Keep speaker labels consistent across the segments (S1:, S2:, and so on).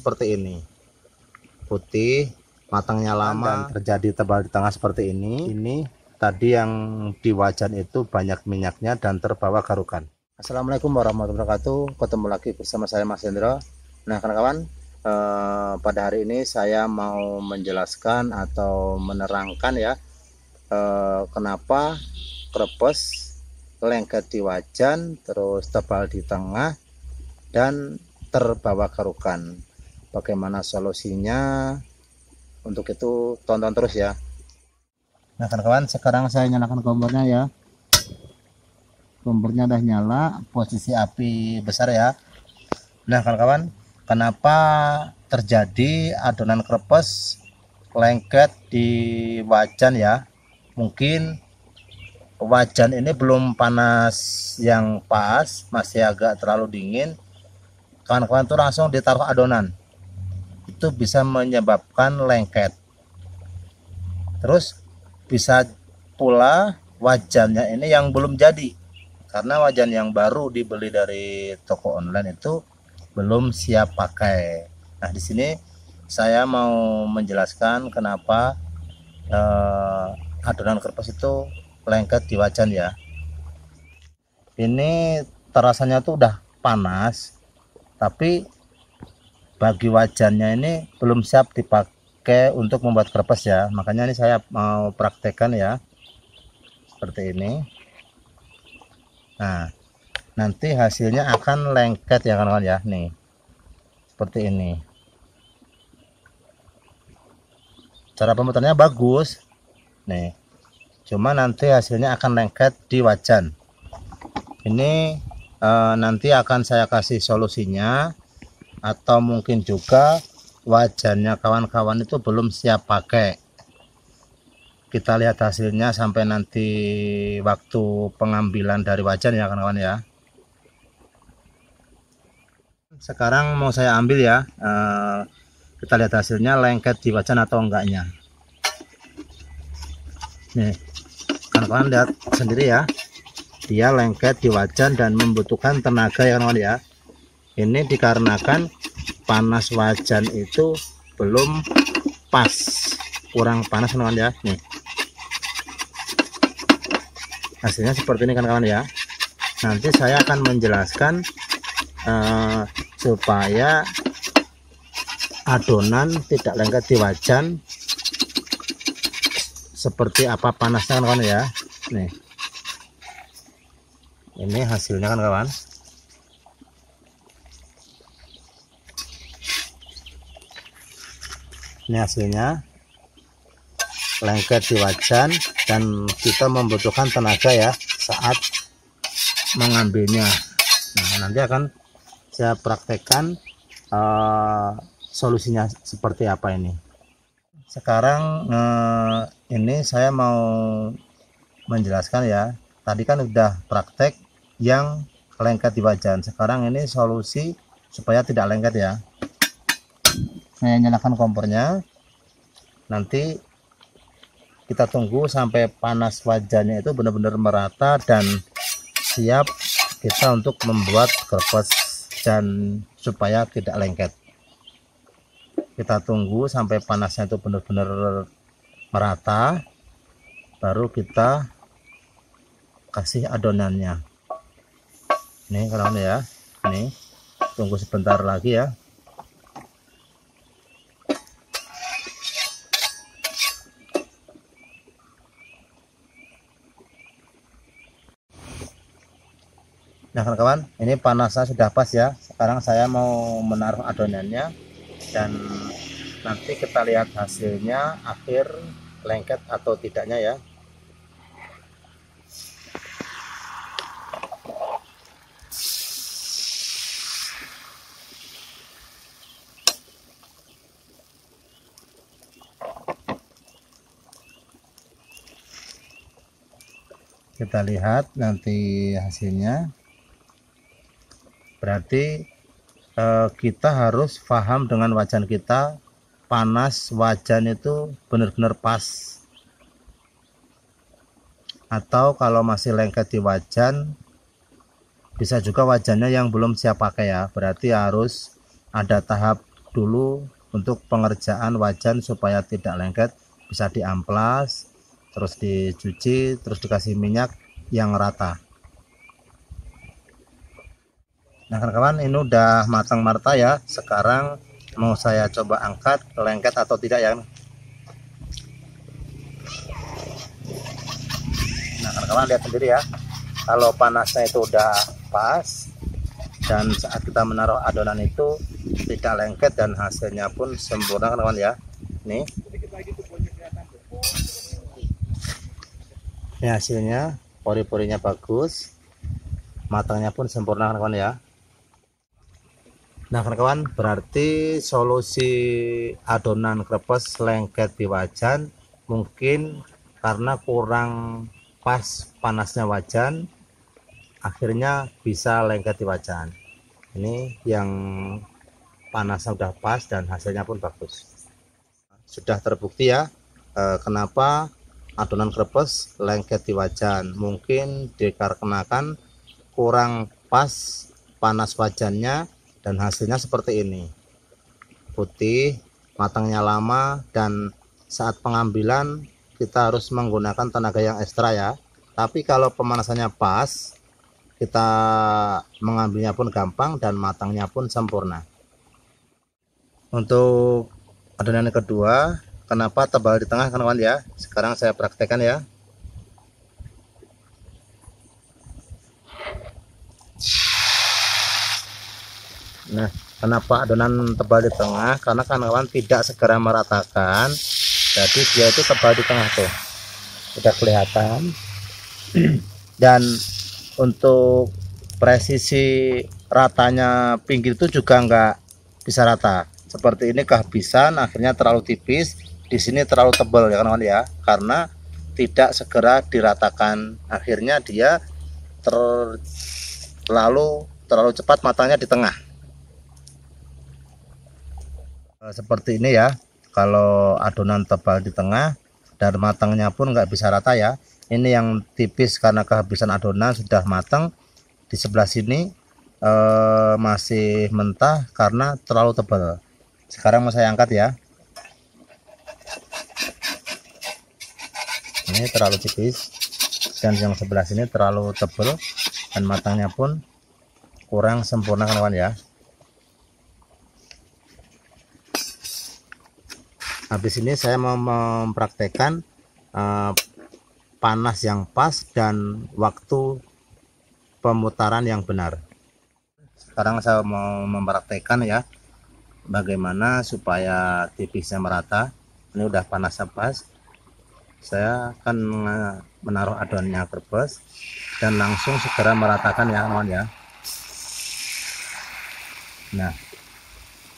S1: seperti ini, putih, matangnya lama, dan terjadi tebal di tengah seperti ini. Ini tadi yang di wajan itu banyak minyaknya dan terbawa garukan. Assalamualaikum warahmatullahi wabarakatuh. Ketemu lagi bersama saya Mas Hendro. Nah kawan-kawan, pada hari ini saya mau menjelaskan atau menerangkan ya, kenapa krepes lengket di wajan, terus tebal di tengah dan terbawa garukan. Bagaimana solusinya? Untuk itu tonton terus ya. Nah kawan-kawan, sekarang saya nyalakan kompornya ya. Kompornya udah nyala, posisi api besar ya. Nah kawan-kawan, kenapa terjadi adonan krepes lengket di wajan ya? Mungkin wajan ini belum panas yang pas, masih agak terlalu dingin. Kawan-kawan tuh langsung ditaruh adonan, itu bisa menyebabkan lengket. Terus bisa pula wajannya ini yang belum jadi, karena wajan yang baru dibeli dari toko online itu belum siap pakai. Nah di sini saya mau menjelaskan kenapa adonan krepes itu lengket di wajan ya. Ini terasanya tuh udah panas, tapi bagi wajannya ini belum siap dipakai untuk membuat krepes ya. Makanya ini saya mau praktekkan ya, seperti ini. Nah nanti hasilnya akan lengket ya kawan-kawan ya, nih seperti ini. Cara pemutarnya bagus nih, cuma nanti hasilnya akan lengket di wajan. Ini nanti akan saya kasih solusinya, atau mungkin juga wajannya kawan-kawan itu belum siap pakai. Kita lihat hasilnya sampai nanti waktu pengambilan dari wajan ya kawan-kawan ya. Sekarang mau saya ambil ya, kita lihat hasilnya lengket di wajan atau enggaknya. Nih kawan-kawan lihat sendiri ya, dia lengket di wajan dan membutuhkan tenaga ya kawan-kawan ya. Ini dikarenakan panas wajan itu belum pas, kurang panas kawan-kawan ya. Nih hasilnya seperti ini kawan-kawan ya. Nanti saya akan menjelaskan supaya adonan tidak lengket di wajan seperti apa panasnya kawan-kawan ya. Nih ini hasilnya kan kawan. Ini hasilnya lengket di wajan dan kita membutuhkan tenaga ya saat mengambilnya. Nah nanti akan saya praktekkan solusinya seperti apa ini. Sekarang ini saya mau menjelaskan ya, tadi kan udah praktek yang lengket di wajan. Sekarang ini solusi supaya tidak lengket ya. Saya nyalakan kompornya, nanti kita tunggu sampai panas wajannya itu benar-benar merata dan siap kita untuk membuat krepes dan supaya tidak lengket. Kita tunggu sampai panasnya itu benar-benar merata, baru kita kasih adonannya. Nih kawan ya, nih tunggu sebentar lagi ya. Nah kawan-kawan, ini panasnya sudah pas ya. Sekarang saya mau menaruh adonannya dan nanti kita lihat hasilnya akhir lengket atau tidaknya ya. Kita lihat nanti hasilnya. Berarti kita harus paham dengan wajan kita, panas wajan itu benar-benar pas. Atau kalau masih lengket di wajan, bisa juga wajannya yang belum siap pakai ya. Berarti harus ada tahap dulu untuk pengerjaan wajan supaya tidak lengket. Bisa diamplas, terus dicuci, terus dikasih minyak yang rata. Nah kawan-kawan, ini udah matang merata ya. Sekarang mau saya coba angkat lengket atau tidak ya. Nah kawan-kawan lihat sendiri ya, kalau panasnya itu udah pas dan saat kita menaruh adonan itu tidak lengket dan hasilnya pun sempurna kawan-kawan ya. Nih ini hasilnya, pori-porinya bagus, matangnya pun sempurna kawan-kawan ya. Nah kawan-kawan, berarti solusi adonan krepes lengket di wajan mungkin karena kurang pas panasnya wajan, akhirnya bisa lengket di wajan. Ini yang panasnya udah pas dan hasilnya pun bagus. Sudah terbukti ya kenapa adonan krepes lengket di wajan. Mungkin dikarenakan kurang pas panas wajannya dan hasilnya seperti ini, putih, matangnya lama, dan saat pengambilan kita harus menggunakan tenaga yang ekstra ya. Tapi kalau pemanasannya pas, kita mengambilnya pun gampang dan matangnya pun sempurna. Untuk adonan yang kedua, kenapa tebal di tengah kawan-kawan ya? Sekarang saya praktekkan ya. Nah, kenapa adonan tebal di tengah? Karena kawan-kawan tidak segera meratakan, jadi dia itu tebal di tengah tuh, udah kelihatan. Dan untuk presisi ratanya pinggir itu juga nggak bisa rata. Seperti ini kehabisan, akhirnya terlalu tipis. Di sini terlalu tebal ya kawan-kawan ya, karena tidak segera diratakan. Akhirnya dia terlalu cepat matangnya di tengah. Seperti ini ya, kalau adonan tebal di tengah dan matangnya pun nggak bisa rata ya. Ini yang tipis karena kehabisan adonan, sudah matang. Di sebelah sini masih mentah karena terlalu tebal. Sekarang mau saya angkat ya. Ini terlalu tipis dan yang sebelah sini terlalu tebal dan matangnya pun kurang sempurna kawan ya. Habis ini saya mau mempraktekkan panas yang pas dan waktu pemutaran yang benar. Sekarang saya mau mempraktekkan ya, bagaimana supaya tipisnya merata. Ini udah panasnya pas. Saya akan menaruh adonannya krepes dan langsung segera meratakan ya kawan ya. Nah,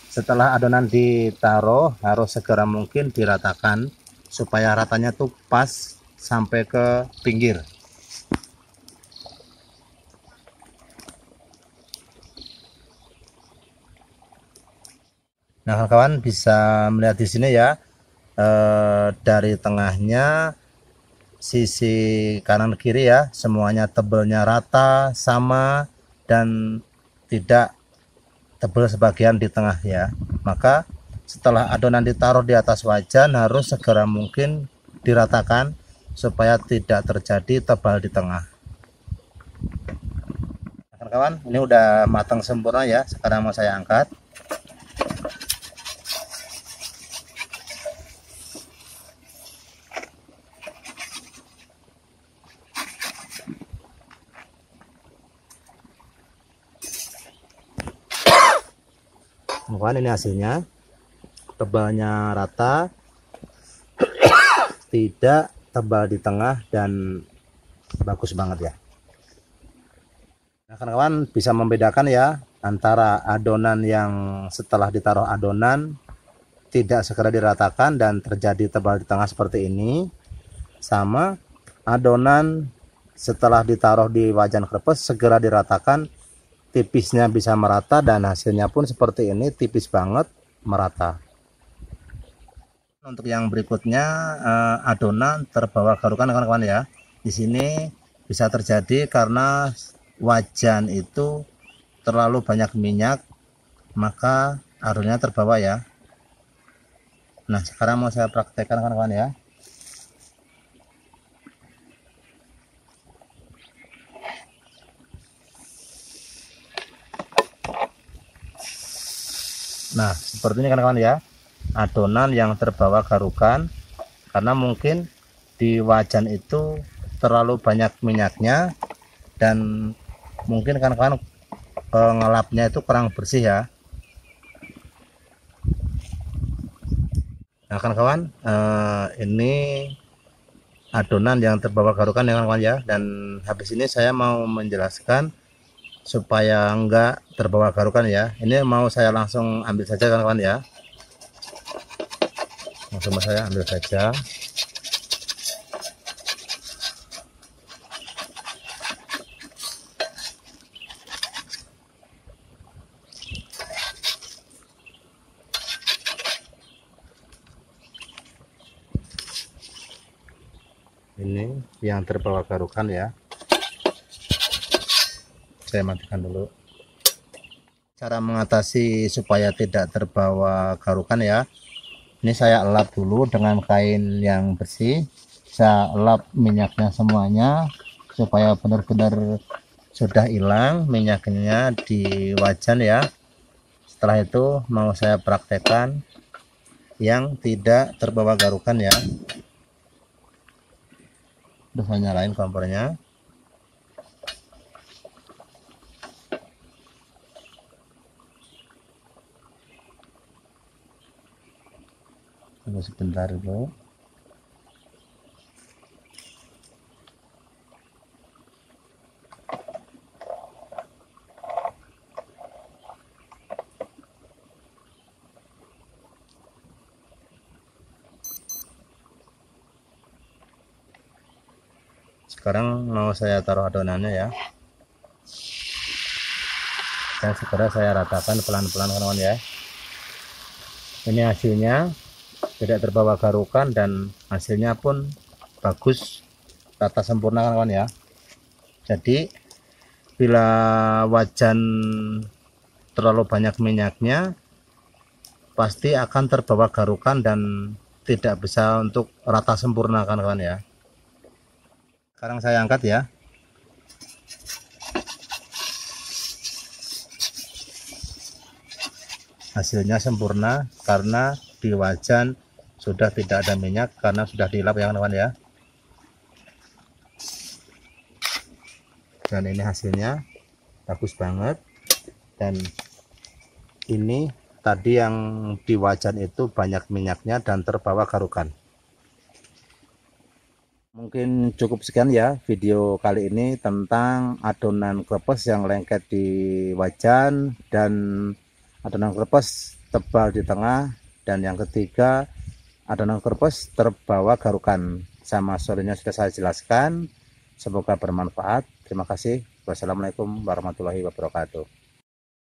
S1: setelah adonan ditaruh harus segera mungkin diratakan supaya ratanya tuh pas sampai ke pinggir. Nah kawan bisa melihat di sini ya, dari tengahnya sisi kanan kiri ya, semuanya tebelnya rata sama dan tidak tebal sebagian di tengah ya. Maka setelah adonan ditaruh di atas wajan harus segera mungkin diratakan supaya tidak terjadi tebal di tengah. Kawan-kawan, ini udah matang sempurna ya. Sekarang mau saya angkat. Kawan, ini hasilnya, tebalnya rata, tidak tebal di tengah dan bagus banget ya. Nah kawan-kawan bisa membedakan ya antara adonan yang setelah ditaruh adonan tidak segera diratakan dan terjadi tebal di tengah seperti ini, sama adonan setelah ditaruh di wajan krepes segera diratakan, tipisnya bisa merata dan hasilnya pun seperti ini, tipis banget, merata. Untuk yang berikutnya adonan terbawa garukan kawan-kawan ya. Di sini bisa terjadi karena wajan itu terlalu banyak minyak, maka arusnya terbawa ya. Nah sekarang mau saya praktekkan kawan-kawan ya. Nah seperti ini kawan-kawan ya, adonan yang terbawa garukan karena mungkin di wajan itu terlalu banyak minyaknya dan mungkin kawan-kawan ngelapnya itu kurang bersih ya. Nah kawan-kawan, ini adonan yang terbawa garukan ya kawan-kawan ya, dan habis ini saya mau menjelaskan supaya enggak terbawa garukan ya. Ini mau saya langsung ambil saja kawan-kawan ya, langsung saya ambil saja. Ini yang terbawa garukan ya, saya matikan dulu. Cara mengatasi supaya tidak terbawa garukan ya, ini saya elap dulu dengan kain yang bersih. Saya elap minyaknya semuanya supaya benar-benar sudah hilang minyaknya di wajan ya. Setelah itu mau saya praktekkan yang tidak terbawa garukan ya. Udah saya nyalain kompornya. Tunggu sebentar dulu. Sekarang mau saya taruh adonannya ya, dan segera saya ratakan pelan-pelan kawan-kawan ya. Ini hasilnya tidak terbawa garukan dan hasilnya pun bagus, rata sempurna kawan-kawan ya. Jadi bila wajan terlalu banyak minyaknya pasti akan terbawa garukan dan tidak bisa untuk rata sempurna kawan-kawan ya. Sekarang saya angkat ya. Hasilnya sempurna karena di wajan sudah tidak ada minyak karena sudah dilap ya kawan-kawan ya. Dan ini hasilnya bagus banget, dan ini tadi yang di wajan itu banyak minyaknya dan terbawa garukan. Mungkin cukup sekian ya video kali ini tentang adonan krepes yang lengket di wajan dan adonan krepes tebal di tengah, dan yang ketiga adonan krepes terbawa garukan. Sama solusinya sudah saya jelaskan, semoga bermanfaat. Terima kasih. Wassalamualaikum warahmatullahi wabarakatuh.